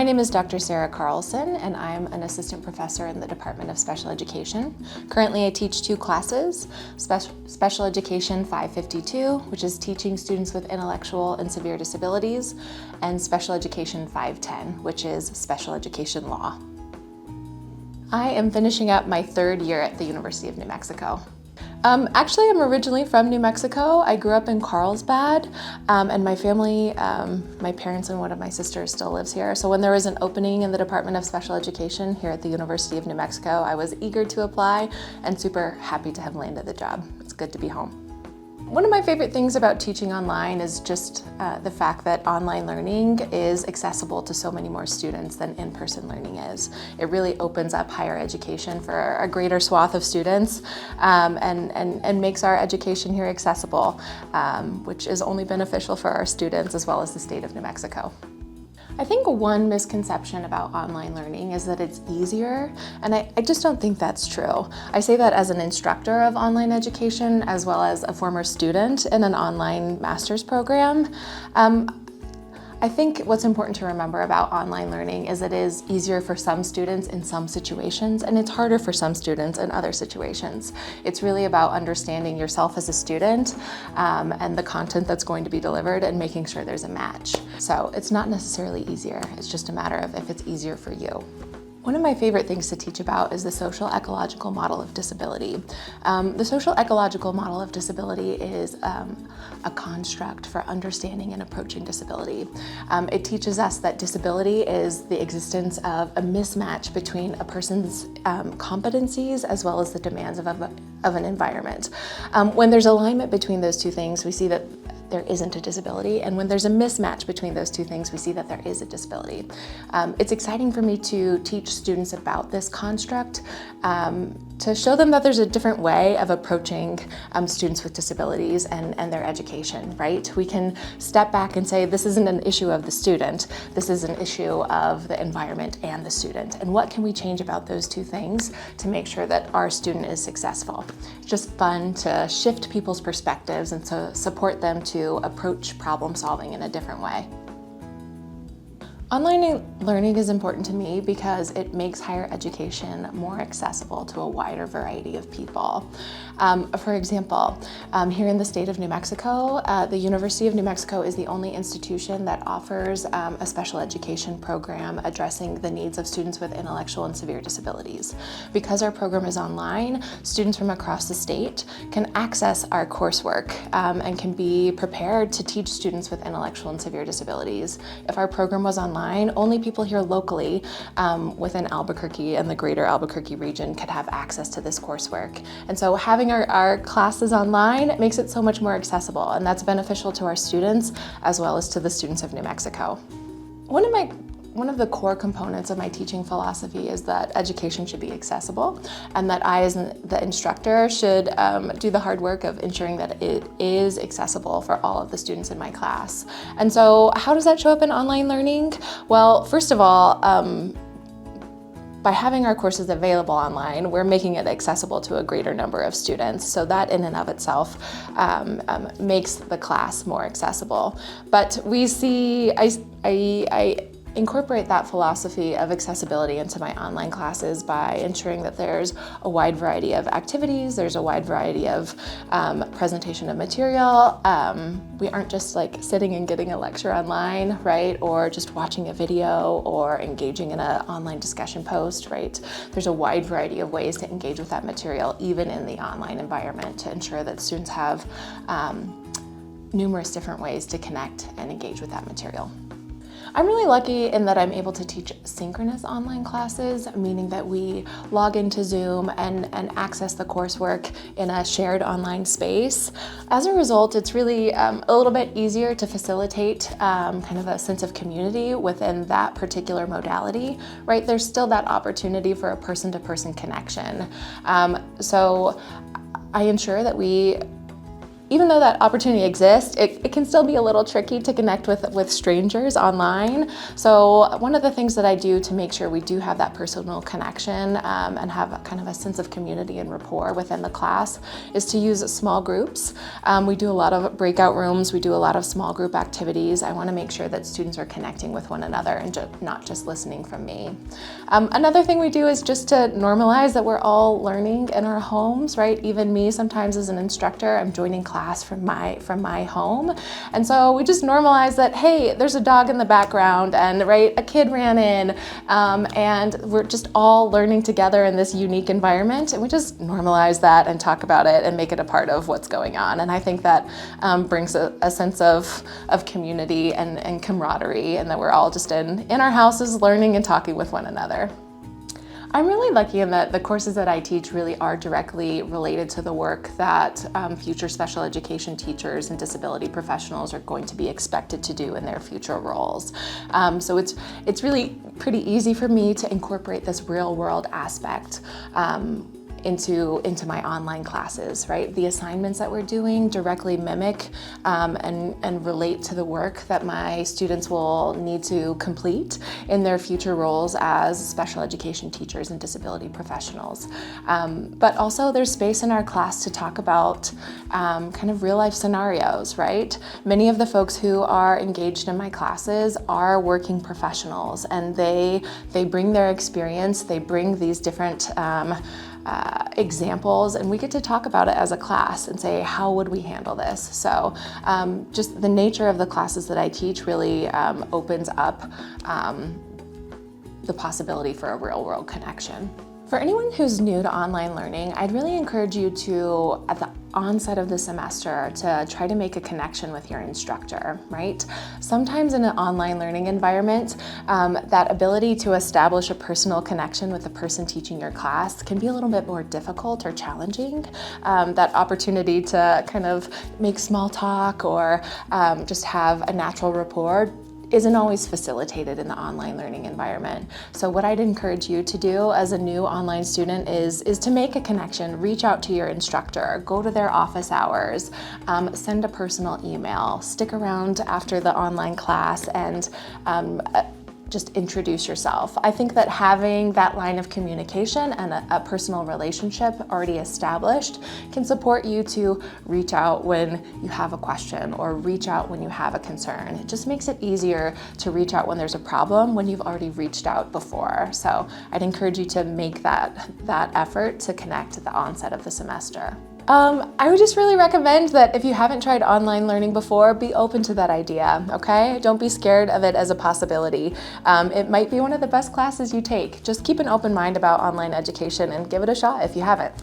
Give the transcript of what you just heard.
My name is Dr. Sarah Carlson, and I'm an assistant professor in the Department of Special Education. Currently, I teach two classes, Special Education 552, which is teaching students with intellectual and severe disabilities, and Special Education 510, which is special education law. I am finishing up my third year at the University of New Mexico. Actually, I'm originally from New Mexico. I grew up in Carlsbad, and my family, my parents and one of my sisters still lives here. So when there was an opening in the Department of Special Education here at the University of New Mexico, I was eager to apply and super happy to have landed the job. It's good to be home. One of my favorite things about teaching online is just the fact that online learning is accessible to so many more students than in-person learning is. It really opens up higher education for a greater swath of students and makes our education here accessible, which is only beneficial for our students as well as the state of New Mexico. I think one misconception about online learning is that it's easier, and I just don't think that's true. I say that as an instructor of online education as well as a former student in an online master's program. I think what's important to remember about online learning is it is easier for some students in some situations, and it's harder for some students in other situations. It's really about understanding yourself as a student and the content that's going to be delivered and making sure there's a match. So it's not necessarily easier, it's just a matter of if it's easier for you. One of my favorite things to teach about is the social ecological model of disability. The social ecological model of disability is a construct for understanding and approaching disability. It teaches us that disability is the existence of a mismatch between a person's competencies as well as the demands of an environment. When there's alignment between those two things, we see that there isn't a disability, and when there's a mismatch between those two things, we see that there is a disability. It's exciting for me to teach students about this construct, to show them that there's a different way of approaching students with disabilities and their education, right? We can step back and say, this isn't an issue of the student, this is an issue of the environment and the student. And what can we change about those two things to make sure that our student is successful? It's just fun to shift people's perspectives and to support them to approach problem solving in a different way. Online learning is important to me because it makes higher education more accessible to a wider variety of people. For example, here in the state of New Mexico, the University of New Mexico is the only institution that offers a special education program addressing the needs of students with intellectual and severe disabilities. Because our program is online, students from across the state can access our coursework and can be prepared to teach students with intellectual and severe disabilities. If our program was online, only people here locally within Albuquerque and the greater Albuquerque region could have access to this coursework. And so having our classes online makes it so much more accessible, and that's beneficial to our students as well as to the students of New Mexico. One of the core components of my teaching philosophy is that education should be accessible, and that I, as the instructor, should do the hard work of ensuring that it is accessible for all of the students in my class. And so how does that show up in online learning? Well, first of all, by having our courses available online, we're making it accessible to a greater number of students. So that in and of itself makes the class more accessible. But we see, I incorporate that philosophy of accessibility into my online classes by ensuring that there's a wide variety of activities, there's a wide variety of presentation of material. We aren't just like sitting and getting a lecture online, right? Or just watching a video or engaging in an online discussion post, right? There's a wide variety of ways to engage with that material, even in the online environment, to ensure that students have numerous different ways to connect and engage with that material. I'm really lucky in that I'm able to teach synchronous online classes, meaning that we log into Zoom and access the coursework in a shared online space. As a result, it's really a little bit easier to facilitate kind of a sense of community within that particular modality, right? There's still that opportunity for a person-to-person connection. So I ensure that we even though that opportunity exists, it can still be a little tricky to connect with strangers online. So one of the things that I do to make sure we do have that personal connection and have kind of a sense of community and rapport within the class is to use small groups. We do a lot of breakout rooms, we do a lot of small group activities. I want to make sure that students are connecting with one another and not just listening from me. Another thing we do is just to normalize that we're all learning in our homes, right? Even me, sometimes as an instructor, I'm joining class from my home. And so we just normalize that, hey, there's a dog in the background and right, a kid ran in, and we're just all learning together in this unique environment, and we just normalize that and talk about it and make it a part of what's going on. And I think that brings a sense of community and camaraderie, and that we're all just in our houses learning and talking with one another. I'm really lucky in that the courses that I teach really are directly related to the work that future special education teachers and disability professionals are going to be expected to do in their future roles. So it's really pretty easy for me to incorporate this real world aspect into my online classes, right? The assignments that we're doing directly mimic and relate to the work that my students will need to complete in their future roles as special education teachers and disability professionals. But also there's space in our class to talk about kind of real life scenarios, right? Many of the folks who are engaged in my classes are working professionals, and they bring their experience, they bring these different examples, and we get to talk about it as a class and say, how would we handle this? So just the nature of the classes that I teach really opens up the possibility for a real world connection. For anyone who's new to online learning, I'd really encourage you to, at the onset of the semester, to try to make a connection with your instructor, right? Sometimes in an online learning environment, that ability to establish a personal connection with the person teaching your class can be a little bit more difficult or challenging. That opportunity to kind of make small talk or just have a natural rapport isn't always facilitated in the online learning environment. So what I'd encourage you to do as a new online student is to make a connection, reach out to your instructor, go to their office hours, send a personal email, stick around after the online class, and just introduce yourself. I think that having that line of communication and a personal relationship already established can support you to reach out when you have a question or reach out when you have a concern. It just makes it easier to reach out when there's a problem when you've already reached out before. So I'd encourage you to make that effort to connect at the onset of the semester. I would just really recommend that if you haven't tried online learning before, be open to that idea, okay? Don't be scared of it as a possibility. It might be one of the best classes you take. Just keep an open mind about online education and give it a shot if you haven't.